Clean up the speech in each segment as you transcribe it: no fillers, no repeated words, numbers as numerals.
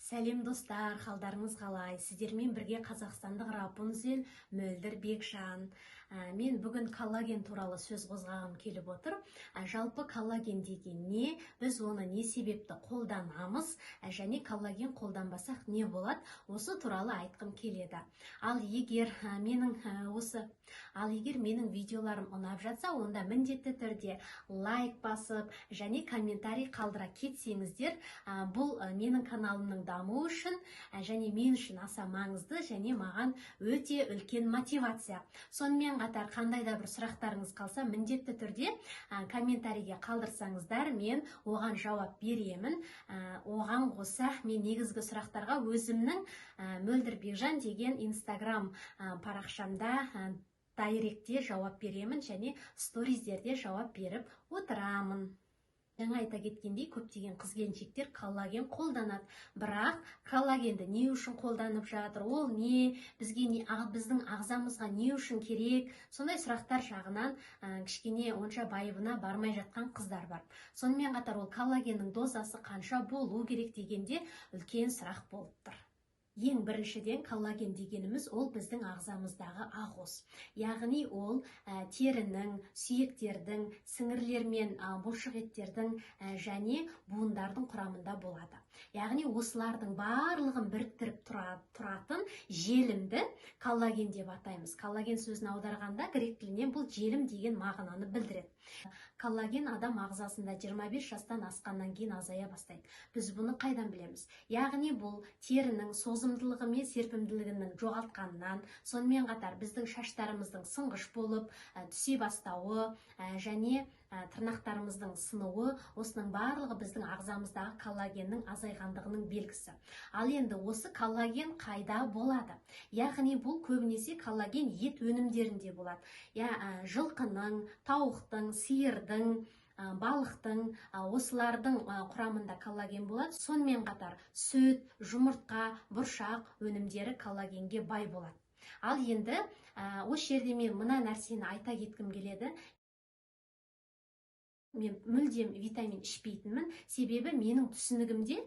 Сәлем достар, қалдарыңыз қалай? Сіздермен бірге қазақстандық Рапунцель, Мөлдір Бекжан. Мен бүгін коллаген туралы сөз қозғағым келіп отыр. Жалпы коллаген деген не? Біз оны не себепті қолданамыз? Және коллаген қолданбасақ не болады? Осы туралы айтқым келеді. Ал егер менің видеоларым ұнап жатса, онда міндетті түрде лайк басып және комментарий қалдыра кетсеңіздер, бұл менің каналымның даму үшін және мен үшін аса маңызды және маған өте үлкен мотивация. Сонымен қатар қандай да бір сұрақтарыңыз қалса, міндетті түрде комментарийге қалдырсаңыздар, мен оған жауап беремін. Оған қоса мен негізгі сұрақтарға өзімнің Мөлдір Бекжан деген инстаграм парақшамда дайректте жауап беремін және сториздерде жауап беріп отырамын. Жаңа айта кеткендей, көптеген қыз-келіншектер коллаген қолданады. Бірақ коллагенді не үшін қолданып жатыр? Ол не? Біздің ағзамызға не үшін керек? Сондай сұрақтар жағынан кішкене онша байыбына бармай жатқан қыздар бар. Сонымен қатар ол коллагеннің дозасы қанша болу керек дегенде үлкен сұрақ болып тұр. Ең біріншіден, коллаген дегеніміз ол біздің ағзамыздағы ақуыз. Яғни ол терінің, сүйектердің, сіңірлер мен бұлшық еттердің және буындардың құрамында болады. Яғни осылардың барлығын біріктіріп тұратын желімді коллаген деп атаймыз. Коллаген сөзін аударғанда грек тілінен бұл желім деген мағынаны білдіреді. Коллаген адам ағзасында 25 жастан асқаннан кейін азая бастайды. Біз бұны қайдан білеміз? Яғни бұл терінің созымдылығы мен серпімділігінің жоғалтқанынан, сонымен қатар біздің шаштарымыздың сынғыш болып түсе бастауы және тырнақтарымыздың сынуы, осының барлығы біздің ағзамыздағы коллагеннің азайғандығының белгісі. Ал енді осы коллаген қайда болады? Яғни бұл көбінесе коллаген ет өнімдерінде болады. Жылқының, тауықтың, сиырдың, балықтың, осылардың құрамында коллаген болады. Сонымен қатар сүт, жұмыртқа, бұршақ өнімдері коллагенге бай болады. Ал енді осы жерде мен мына нәрсені айта кеткім келеді. Мен мүлдем витамин ішпейтінмін, себебі менің түсінігімде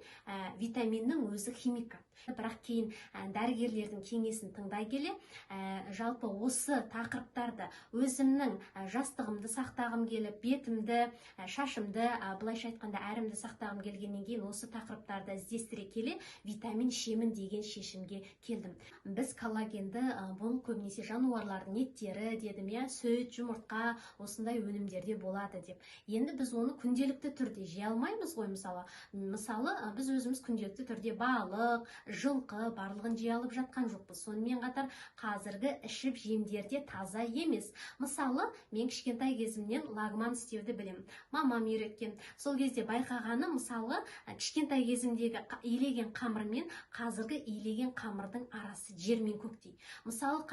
витаминнің өзі химикат. Бірақ кейін дәрігерлердің кеңесін тыңдай келе, жалпы осы тақырыптарды өзімнің жастығымды сақтағым келіп, бетімді, шашымды, былайша айтқанда әрімді сақтағым келгеннен кейін осы тақырыптарды іздестіре келе, витамин ішемін деген шешімге келдім. Біз коллагенді бұл көбінесе жануарлардың еттері дедім, сүт, жұмыртқа, осындай өнімдерде болады деп. Енді біз оны күнделікті түрде жей алмаймыз ғой. Мысалы, біз өзіміз күнделікті түрде балық, жылқы барлығын жей алып жатқан жоқпыз. Сонымен қатар қазіргі ішіп жемдерде таза емес. Мысалы, мен кішкентай кезімнен лагман істеуді білемін. Мамам үйреткен. Сол кезде байқағаны, мысалы, кішкентай кезімдегі илеген қамыр мен қазіргі илеген қамырдың арасы жер мен көктей. Мысалы,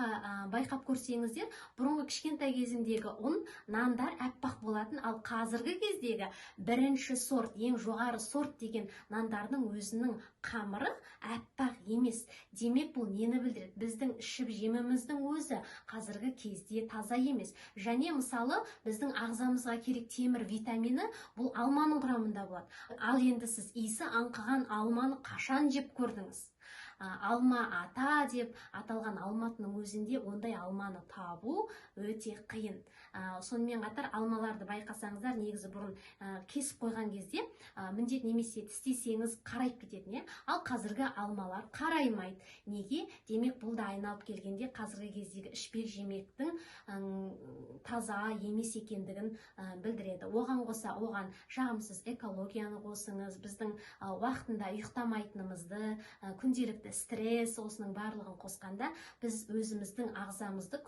байқап көрсеңіздер, бұрынғы кішкентай кезімдегі ұн, нандар әппақ болатын, ал қазіргі кездегі бірінші сорт, ең жоғары сорт деген нандардың өзінің қамыры әппақ емес. Демек, бұл нені білдіреді? Біздің ішіп жеміміздің өзі қазіргі кезде таза емес. Және мысалы, біздің ағзамызға керек темір витамині бұл алманың құрамында болады. Ал енді сіз иісі аңқыған алманы қашан жеп көрдіңіз? Алма ата деп аталған алматының өзінде ондай алманы табу өте қиын. Сонымен қатар алмаларды байқасаңыздар, негізі бұрын кесіп қойған кезде міндет немесе тістесеңіз қарайып кететін. Ал қазіргі алмалар қараймайды. Неге? Демек, бұл да айналып келгенде қазіргі кездегі ішпек жемектің таза емес екендігін білдіреді. Оған қоса, оған жағымсыз экологияны қосыңыз, біздің уақытында ұйықтамайтынымызды, күнделікті стресс, осының барлығын қосқанда, біз өзіміздің ағзамызды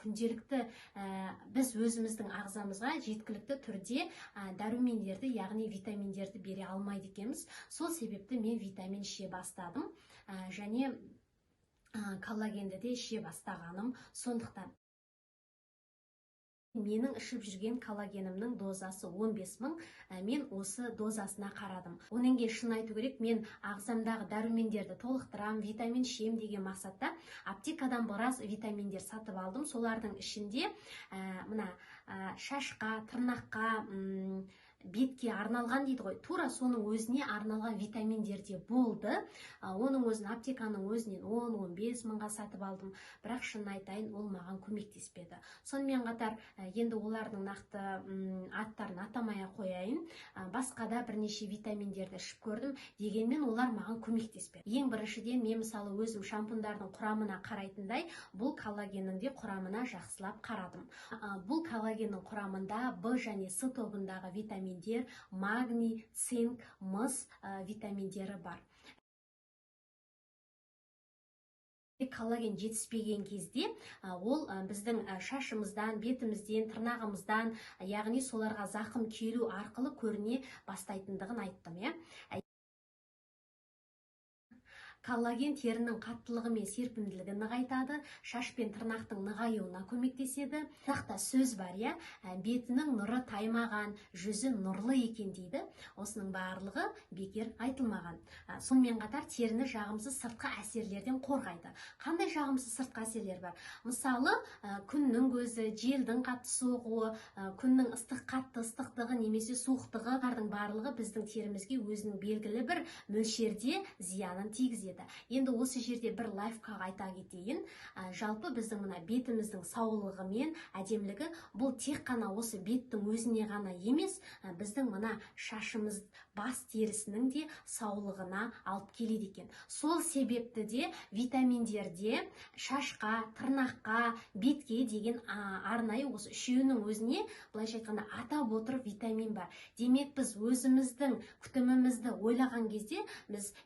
біз өзіміздің ағзамызға жеткілікті түрде дәрумендерді, яғни витаминдерді бере алмайды екенбіз. Сол себепті мен витамин іше бастадым және коллагенді де іше бастағаным сондықтан. Менің ішіп жүрген коллагенімнің дозасы 15 000, мен осы дозасына қарадым. Онан кейін шын айту керек, мен ағзамдағы дәрумендерді толықтырам, витамин ішем деген мақсатта аптекадан біраз витаминдер сатып алдым. Солардың ішінде мына шашқа, тырнаққа, бетке арналған дейді ғой, тура соның өзіне арналған витаминдер де болды. Оның өзін аптеканың өзінен 10-15 мыңға сатып алдым, бірақ шынын айтайын, ол маған көмектеспеді. Сонымен қатар енді олардың нақты аттарын атамай қояйын, басқа да бірнеше витаминдерді ішіп көрдім, дегенмен олар маған көмектеспеді. Ең біріншіден мен мысалы өзім шампундардың құрамына қарайтындай, бұл коллагеннің де құрамына жақсылап қарадым. Бұл коллагеннің құрамында В және С тобындағы витаминдер, магний, цинк, мыс витаминдері бар. Коллаген жетіспеген кезде ол біздің шашымыздан, бетімізден, тырнағымыздан, яғни соларға зақым келу арқылы көріне бастайтындығын айттым. Коллаген терінің қаттылығы мен серпімділігін нығайтады, шаш пен тырнақтың нығаюына көмектеседі. Тақта сөз бар, бетінің нұры таймаған, жүзі нұрлы екен дейді. Осының барлығы бекер айтылмаған. Сонымен қатар теріні жағымсыз сыртқы әсерлерден қорғайды. Қандай жағымсыз сыртқы әсерлер бар? Мысалы, күннің көзі, желдің қатты соғуы, күннің қатты ыстықтығы немесе суықтығы, барлығы біздің терімізге өзінің белгілі бір мөлшерде зиянын тигізеді. Енді осы жерде бір лайфхак айта кетейін. Жалпы біздің мына бетіміздің саулығы мен әдемілігі бұл тек қана осы беттің өзіне ғана емес, біздің мына шашымыз, бас терісінің де саулығына алып келеді екен. Сол себепті де витаминдерде шашқа, тырнаққа, бетке деген арнайы осы үшеуінің өзіне былайша айтқанда атап отырып витамин бар. Демек біз өзіміздің күтімімізді ойлаған кезде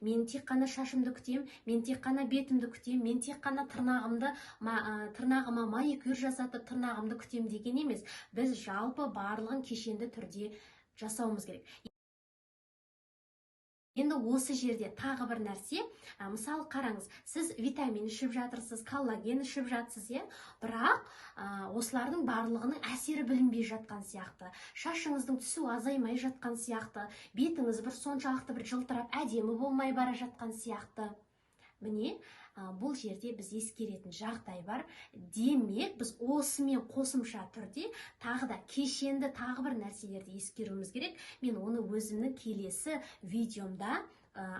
мен тек қана шашымды күтем, мен тек қана бетімді күтем, мен тек қана тырнағыма маникюр жасатып тырнағымды күтем деген емес. Біз жалпы барлығын кешенді түрде жасауымыз керек. Енді осы жерде тағы бір нәрсе, мысалы қараңыз, сіз витамин ішіп жатырсыз, коллаген ішіп жатсыз, бірақ осылардың барлығының әсері білінбей жатқан сияқты, шашыңыздың түсу азаймай жатқан сияқты, бетіңіз бір соншалықты бір жылтырап әдемі болмай бара жатқан сияқты. Міне, бұл жерде біз ескеретін жағдай бар. Демек, біз осымен қосымша түрде тағы да кешенді тағы бір нәрселерді ескеруіміз керек. Мен оны өзімнің келесі видеомда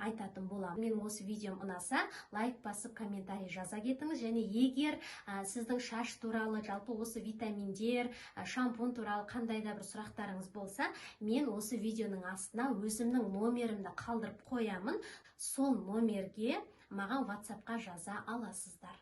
айтатын боламын. Мен осы видеом ұнаса, лайк басып, комментарий жаза кетіңіз. Және егер сіздің шаш туралы, жалпы осы витаминдер, шампунь туралы қандай да бір сұрақтарыңыз болса, мен осы видеоның астына өзімнің номерімді қалдырып қоямын. Сол номерге маған WhatsApp-қа жаза аласыздар.